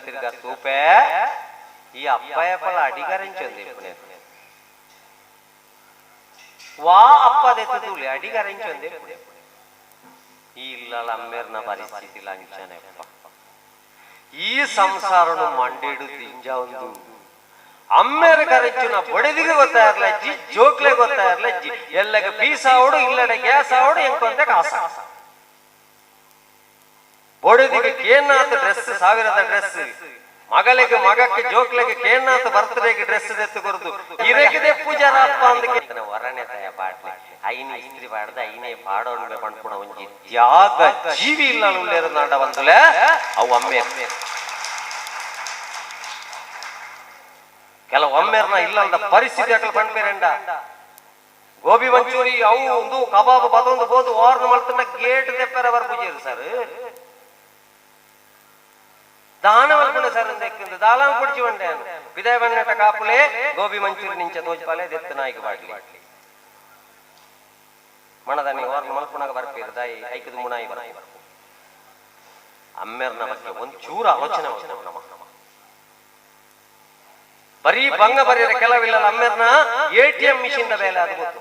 తిరగా తూపే ఈ అబ్బాయి అప్పల అడిగారించింది వా అప్పదెత్తులే అడిగారించింది ఈ ఇళ్ళ అమ్మేరిన పరిస్థితి లంచానే ಈ ಸಂಸಾರನು ಮಂಡೇಡು ತಿಂಜಾವುದು ಅಮ್ಮೇರ ಕರೆಚ್ಚಿನ ಬಡಿದಿಗೆ ಗೊತ್ತಾಯಿರ್ಲಜ್ಜಿ ಜೋಕ್ಲೆ ಗೊತ್ತಾಯಿರ್ಲಜ್ಜಿ ಎಲ್ಲಗೆ ಪೀಸ್ ಆವಡು ಇಲ್ಲಡೆ ಗ್ಯಾಸ್ ಆವಡು ಎಂಕೊಂತೆ ಕಾಸ ಬಡಿದಿಗೆ ಕೇನಾಥ ಡ್ರೆಸ್ ಸಾವಿರದ ಡ್ರೆಸ್ ಮಗಳಿಗೆ ಮಗಕ್ಕೆ ಜೋಕ್ಲೆಗೆ ಕೇನಾಥ ಬರ್ತ್ಡೇಗೆ ಡ್ರೆಸ್ ತೆತ್ತುಕೊರ್ದು ಇರಗಿದೆ ಪೂಜಾರಪ್ಪ ಅಂದಕ್ಕೆ ವರನೆ ತಯ ಪಾಟ್ಲೆ ಐನಿ ಇಸ್ತ್ರಿ ಪಾಡ್ದ ಐನೇ ಪಾಡೋಣ ಪಂಡ್ಪುಣ ಒಂಜಿ ತ್ಯಾಗ ಜೀವಿ ಇಲ್ಲ ಉಳ್ಳೇರು ನಾಡ ಬಂದುಲೆ ಅವು ಅಮ್ಮೆ ಕೆಲವು ಅಮ್ಮೇರ್ನ ಇಲ್ಲದ ಪರಿಸ್ಥಿತಿ ಅಕಲ್ ಪಂಡ್ಪೇರೆಂಡ ಗೋಬಿ ಮಂಚೂರಿ ಅವು ಒಂದು ಕಬಾಬ್ ಬದೊಂದು ಬೋದು ವಾರ್ನ ಮಲ್ತನ ಗೇಟ್ ತೆಪ್ಪರ ಬರ್ ಪೂಜೆರು ಸರ್ ದಾನ ಮಲ್ಪನೆ ಸರ್ ಅಂದೆಕ್ಕಿಂದು ದಾಲಾಂ ಕುಡಿಚಿ ಒಂಡೆ ವಿದಯ ಬಣ್ಣಟ ಕಾಪುಲೆ ಗೋಬಿ ಮಂಚೂರಿ ನಿಂಚ ದೋಜ್ಪಾಲೆ ದೆತ್ತು ನಾಯಿಗೆ ಬಾಡ್ಲಿ ಮಣದನಿ ವಾರ್ನ ಮಲ್ಪನಾಗ ಬರ್ಪೇರು ದಾಯಿ ಐಕದು ಮುಣಾಯಿ ಬರ ಅಮ್ಮೇರ್ನ ಬಗ್ಗೆ ಒಂಚೂರು ಆಲೋಚನೆ ನಮ್ಮ ಬರೀ ಭಂಗ ಬರೀರ ಕೆಲವಿಲ್ಲ ಅಮ್ಮೇರ್ನ ಎಟಿಎಂ ಮಿಷಿನ್ ಬೇಲೆ ಅದು ಗೊತ್ತು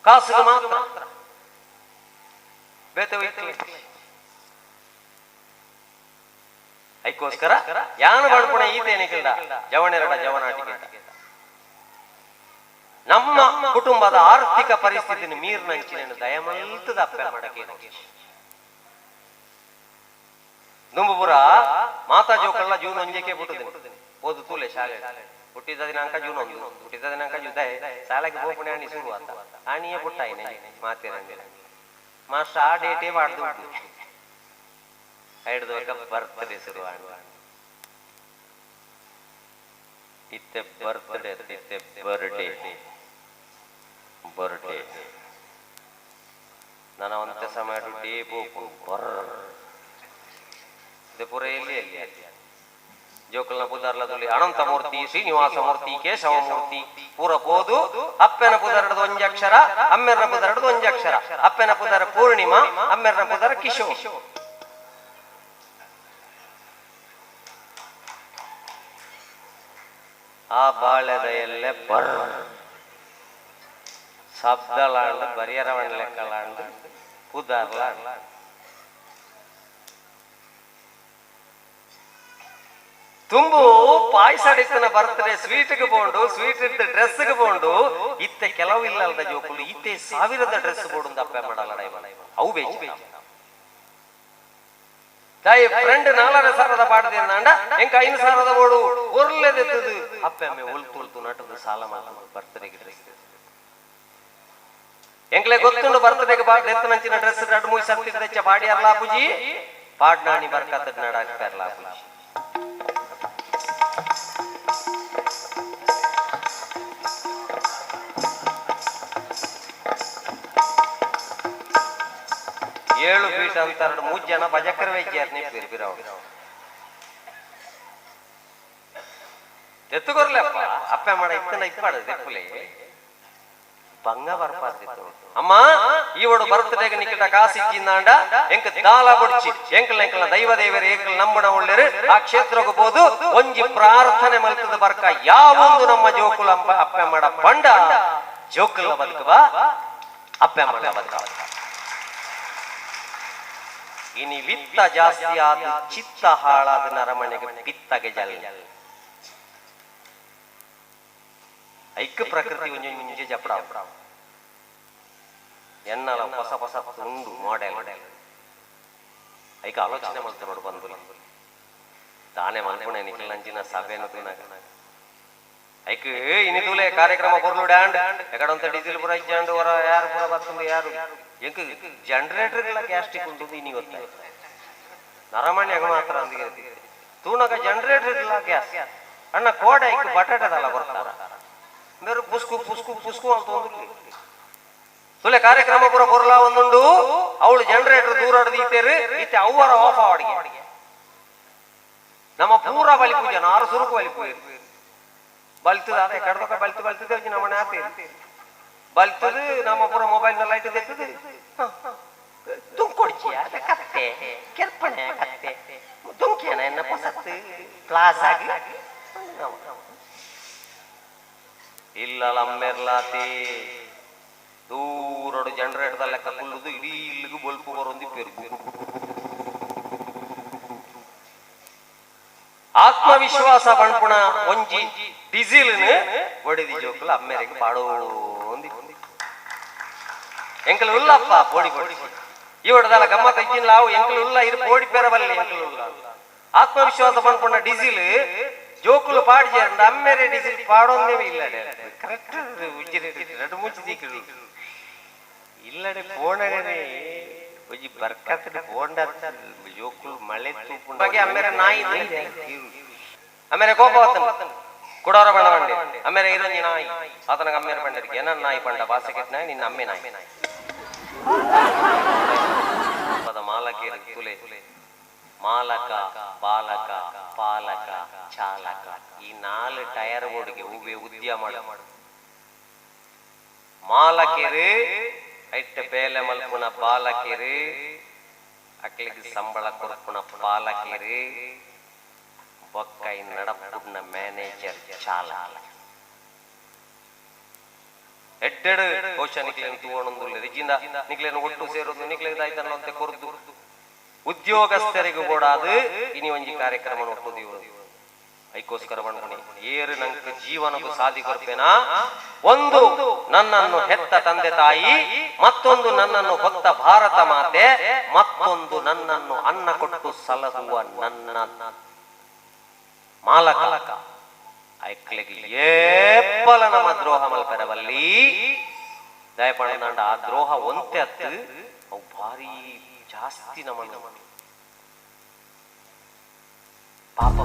ಕಾಸು ಮಾತ್ರ ಬೇತೆ ಐಕೋಸ್ಕರ ಯಾನು ಬಣ್ಪುಣ ಈತೇನಿಲ್ಲ ಜವನೆರಡ ಜವನಾಟಿಕೆ ನಮ್ಮ ಕುಟುಂಬದ ಆರ್ಥಿಕ ಪರಿಸ್ಥಿತಿನ ಮೀರ್ನಂಚಿನ ದಯಮಲ್ತದ ಅಪ್ಪೆ ಮಾಡಕ್ಕೆ ದುಂಬುಪುರ ಮಾತಾ ಜೋಕಲ್ಲ ಜೂನ್ ಒಂಜಕ್ಕೆ ಬಿಟ್ಟುದೇನೆ ಓದು ತೂಲೆ ಶಾಲೆ ಹುಟ್ಟಿದ ದಿನಾಂಕ ಜೂನ್ 1 ಹುಟ್ಟಿದ ದಿನಾಂಕ ಜುದ್ದೆ ಶಾಲೆಗೆ ಹೋಗ್ಪುಣೆ ಆಣಿ ಶುರು ಆತ ಆಣಿಯೇ ಬಿಟ್ಟಾಯಿನೆ ಮಾತೇರಂಗಿಲ್ಲ ಮಾಸ್ಟರ್ ಆ ಡೇಟೇ ಮಾಡ್ದು ಐಡ್ದೋಕ ಬರ್ತ್ಡೇ ಶುರು ಆಡುವ ಇತ್ತೆ ಬರ್ತ್ಡೇ ಇತ್ತೆ ಬರ್ಡೇ ಬರ್ಡೇ ನನ್ನ ಒಂದೇ ಸಮಯ ಡೇ ಬೋಕು ಬರ್ ಪೂರ ಎಲ್ಲಿ ಜೋಕಲ್ನ ಪುದಾರ್ಲ ತುಳಿ ಅನಂತ ಮೂರ್ತಿ ಶ್ರೀನಿವಾಸ ಮೂರ್ತಿ ಕೇಶವ ಮೂರ್ತಿ ಪೂರ ಪೋದು ಅಪ್ಪೆನ ಪುದರಡದ ಒಂಜಕ್ಷರ ಅಮ್ಮೆರ್ನ ಪುದರಡದ ಒಂಜಕ್ಷರ ಅಪ್ಪೆನ ಪುದರ ಪೂರ್ಣಿಮಾ ಅಮ್ಮೆರ್ನ ಪುದರ ಕಿಶೋರ್ ಆ ಬಾಳೆದ ಎಲ್ಲೆ ಬರ್ ಶಬ್ದಲಾಂಡ್ ಬರಿಯರವಣ್ಣ ಲೆಕ್ಕಲಾಂಡ್ ಪುದಾರ್ಲಾಂಡ್ ತುಂಬು ಪಾಯಸ ಅಡಿತನ ಬರ್ತಡೆ ಸ್ವೀಟ್ಗೆ ಬೋಂಡು ಸ್ವೀಟ್ ಇದ್ದ ಡ್ರೆಸ್ಗೆ ಬೋಂಡು ಇತ್ತೆ ಕೆಲವು ಇಲ್ಲದ ಜೋಕುಲು ಇತ್ತೆ ಸಾವಿರದ ಡ್ರೆಸ್ ಬೋಡು ಅಪ್ಪೆ ಮಾಡಲ್ಲ ಅವು ಬೇಜ ತಾಯಿ ಫ್ರೆಂಡ್ 4,000 ಪಾಡ್ದೇಂದ ಎಂಕ 5,000 ಬೋಡು ಒರ್ಲೆದೆತ್ತದು ಅಪ್ಪೆ ಅಮ್ಮೆ ಒಲ್ತು ನಟದು ಸಾಲ ಮಾಲ ಬರ್ತಡೆಗೆ ಡ್ರೆಸ್ ಎಂಕ್ಲೆ ಗೊತ್ತುಂಡು ಬರ್ತಡೆಗೆ ಎತ್ತನಂಚಿನ ಡ್ರೆಸ್ 2-3 ಸರ್ತಿ ತೆಚ್ಚ ಪಾಡಿಯರ್ಲ ಪೂಜಿ ಪಾಡ್ನಾಣಿ ಬರ್ಕತ್ತ ನಡಾಕ್ತಾರಲ್ಲ ಪೂಜಿ ಏಳು ಫೀಟ್ ಅಂತ 3 ಜನ ಭಜಕರ ವೈದ್ಯರ್ನೇ ಎತ್ತುಕೊರ್ಲಪ್ಪ ಅಪ್ಪೆ ಮಾಡ ಇತ್ತನ ಇಪ್ಪಳೆ ಭಂಗ ಬರ್ಪಾರ್ದಿತ್ತು ಅಮ್ಮ ಈವಡು ಬರ್ತಡೆಗೆ ನಿಕಟ ಕಾಸಿಕ್ಕಿಂದಾಂಡ ಎಂಕ ದಾಲ ಬುಡ್ಚಿ ಎಂಕಲ ದೈವ ದೇವರ ಏಕಲ್ ನಂಬಣ ಒಳ್ಳೆರು ಆ ಕ್ಷೇತ್ರಕ್ಕೆ ಹೋದು ಒಂಜಿ ಪ್ರಾರ್ಥನೆ ಮಲ್ತದ ಬರ್ಕ ಯಾವೊಂದು ನಮ್ಮ ಜೋಕುಲ ಅಪ್ಪೆ ಮಾಡ ಪಂಡ ಜೋಕುಲ ಬದುಕುವ ಅಪ್ಪೆ ಮಾಡ ಬದುಕ ಇನಿ ವಿತ್ತ ಜಾಸ್ತಿ ಆದ ಚಿತ್ತ ಹಾಳಾದ ನರಮನೆಗೆ ಬಿತ್ತಗೆ ಜಲ್ ಐಕ ಪ್ರಕೃತಿ ಒಂಜೊಂಜೆ ಜಪಡ ಎನ್ನಲ ಹೊಸ ಹೊಸ ತುಂಡು ಮಾಡೆಲ್ ಐಕ ಆಲೋಚನೆ ಮಾಡ್ತಾರೆ ನೋಡು ಬಂದು ತಾನೇ ಮಲ್ಪುಣೆ ನಿಖಿಲಂಚಿನ ಸಭೆನು ಐಕ ಇನಿದುಲೆ ಕಾರ್ಯಕ್ರಮ ಬರ್ಲು ಡ್ಯಾಂಡ್ ಎಕಡಂತ ಡೀಸೆಲ್ ಪುರ ಇಜ್ಜಾಂಡು ಹೊರ ಯಾರು ಪುರ ಬರ್ತಂದು ಯಾರು ಎಂಕ ಜನರೇಟರ್ಗಳ ಗ್ಯಾಸ್ಟಿಕ್ ಉಂಟು ನೀ ಗೊತ್ತಾಯ್ತು ನರಮಣ್ಯಾಗ ಮಾತ್ರ ಅಂದಿಗೆ ತೂನಗ ಜನರೇಟರ್ಗಳ ಗ್ಯಾಸ್ ಅಣ್ಣ ಕೋಡೆ ಐಕ ಬಟಾಟದಲ್ಲ ಬರ್ತಾರ ಬೇರೆ ಪುಸ್ಕು ಪುಸ್ಕು ಪುಸ್ಕು ಅಂತ ಒಂದು ತುಲೆ ಕಾರ್ಯಕ್ರಮ ಪುರ ಬರಲ ಒಂದುಂಡು ಅವಳು ಜನರೇಟರ್ ದೂರ ಅಡ್ದೀತೇರು ಇತ್ತೆ ಅವರ ಆಫ್ ಅವಡಿಗೆ ನಮ್ಮ ಪೂರ ಬಲಿ ಪೂಜೆ 6 ಸುರುಕು ಬಲಿ ಪೂಜೆ ಬಲ್ತದ ಅದೇ ಕಡ್ದಕ ಬಲ್ತದೆ ನಮ್ಮ ಮನೆ ಆತೆ ಬಲ್ತದು ನಮ್ಮ ಪೂರ ಮೊಬೈಲ್ ಲೈಟ್ ತೆತ್ತದು ತುಂಕೊಡ್ಚಿಯ ಕತ್ತೆ ಕೆರ್ಪಣೆ ಕತ್ತೆ ತುಂಕ್ಯಾನ ಎನ್ನ ಪಸತ್ತು ಪ್ಲಾಜಾಗ ಇಲ್ಲಲ್ಲ ಅಮ್ಮೆರ್ಲಾತಿ ದೂರಡು ಜನರೇಟದ ಲೆಕ್ಕ ಕುಲ್ಲುದು ಇಡೀ ಇಲ್ಲಿಗೂ ಬಲ್ಪು ಬರೊಂದಿ ಪೆರುಗು ಆತ್ಮವಿಶ್ವಾಸ ಪಂಪುಣ ಒಂಜಿ ಡೀಸೆಲ್ ಒಡಿದಿ ಜೋಕುಲು ಅಮ್ಮೆರೆಗೆ ಪಾಡೋಂದಿ ಎಂಕಲು ಉಲ್ಲಪ್ಪ ಪೋಡಿ ಪೋಡಿ ಇವಡದಲ್ಲ ಗಮ್ಮತ್ ಇಜ್ಜಿಲ್ಲ ಅವು ಎಂಕಲು ಉಲ್ಲ ಇರು ಪೋಡಿ ಪೇರಬಲ್ಲಿ ಎಂಕಲು ಉಲ್ಲ ಆತ್ಮವಿಶ್ವಾಸ ಪಂಪುಣ ಡೀಸೆಲ್ ಜೋಕುಲು ಪಾಡಿ ಜೇರಂಡ ಅಮ್ಮೆರೆ ಡೀಸೆಲ್ ಪಾಡೋಂದೇವೆ ಇಲ್ಲಡೆ ಕರೆಕ್ಟ್ ಉಜ್ಜಿರೆ ಎರಡು ಮುಚ್ಚಿ ದೀಕಲು ಇಲ್ಲಡೆ ಪೋಣನೆ ಒಂಜಿ ಬರ್ಕತ್ತಡೆ ಪೋಂಡ ಜೋಕುಲು ಮಳೆ ತೂಪುಂಡ ಬಗ್ಗೆ ಅಮ್ಮೆರೆ ನಾಯಿ ಅಮ್ಮೆರೆ ಕೋಪ ಹೊತ್ತನು ಕುಡೋರ ಬಣ್ಣ ಬಂಡೆ ಅಮ್ಮೆರೆ ಇರಂಜಿ ನಾಯಿ ಆತನಗ ಅಮ್ಮೆರೆ ಬಂಡರಿಗೆ ಏನ ನಾಯಿ ಬಂಡ ಬಾಸೆಕೆಟ್ ನಾಯಿ ನಿನ್ನ ಅಮ್ಮೆ ನಾಯಿ ಪದ ಮಾಲಕೇರ ತುಲೆ ಮಾಲಕ ಬಾಲಕ ಪಾಲಕ ಚಾಲಕ ಈ 4 ಟೈರ್ ಬೋರ್ಡ್ಗೆ ಹೂವೆ ಉದ್ಯಮ ಮಾಡು ಮಾಲಕೇರು ಐಟ್ಟ ಬೇಲೆ ಮಲ್ಪುನ ಬಾಲಕೇರು ಅಕ್ಲಿಗೆ ಸಂಬಳ ಕೊರ್ಪುನ ಪಾಲಕೇರು ಬೊಕ್ಕೈ ನಡಪುನ ಮ್ಯಾನೇಜರ್ ಚಾಲಕ ಎಡ್ಡೆಡು ಕೋಶ ನಿಕ್ಲೇನು ತೂವಣೊಂದುಲ್ಲ ರಿಜಿಂದ ನಿಕ್ಲೇನು ಒಟ್ಟು ಸೇರೋದು ನಿಕ್ಲೇದಾಯ್ತಲ್ಲ ಅಂತ ಕೊರ್ದು ಉದ್ಯೋಗಸ್ಥರಿಗೂ ಕೂಡ ಅದು ಇನಿ ಒಂಜಿ ಕಾರ್ಯಕ್ರಮ ಒಟ್ಟುದೀವು ಐಕೋಸ್ಕರ ಬಣ್ಣ ಏರು ನಂಕ ಜೀವನಕ್ಕೂ ಸಾಧಿ ಕೊರ್ಪೇನಾ ಒಂದು ನನ್ನನ್ನು ಹೆತ್ತ ತಂದೆ ತಾಯಿ ಮತ್ತೊಂದು ನನ್ನನ್ನು ಹೊತ್ತ ಭಾರತ ಮಾತೆ ಮತ್ತೊಂದು ನನ್ನನ್ನು ಅನ್ನ ಕೊಟ್ಟು ಸಲಹುವ ನನ್ನ ಮಾಲಕ ಐಕ್ಲಿಗೆ ಏಪ್ಪಲ ನಮ್ಮ ದ್ರೋಹ ಮಲ್ಪೆರವಲ್ಲಿ ದಯಪಡ ಆ ದ್ರೋಹ ಒಂತೆ ಅತ್ತು ಅವು ಭಾರಿ ಜಾಸ್ತಿ ನಮ್ಮ ಪಾಪ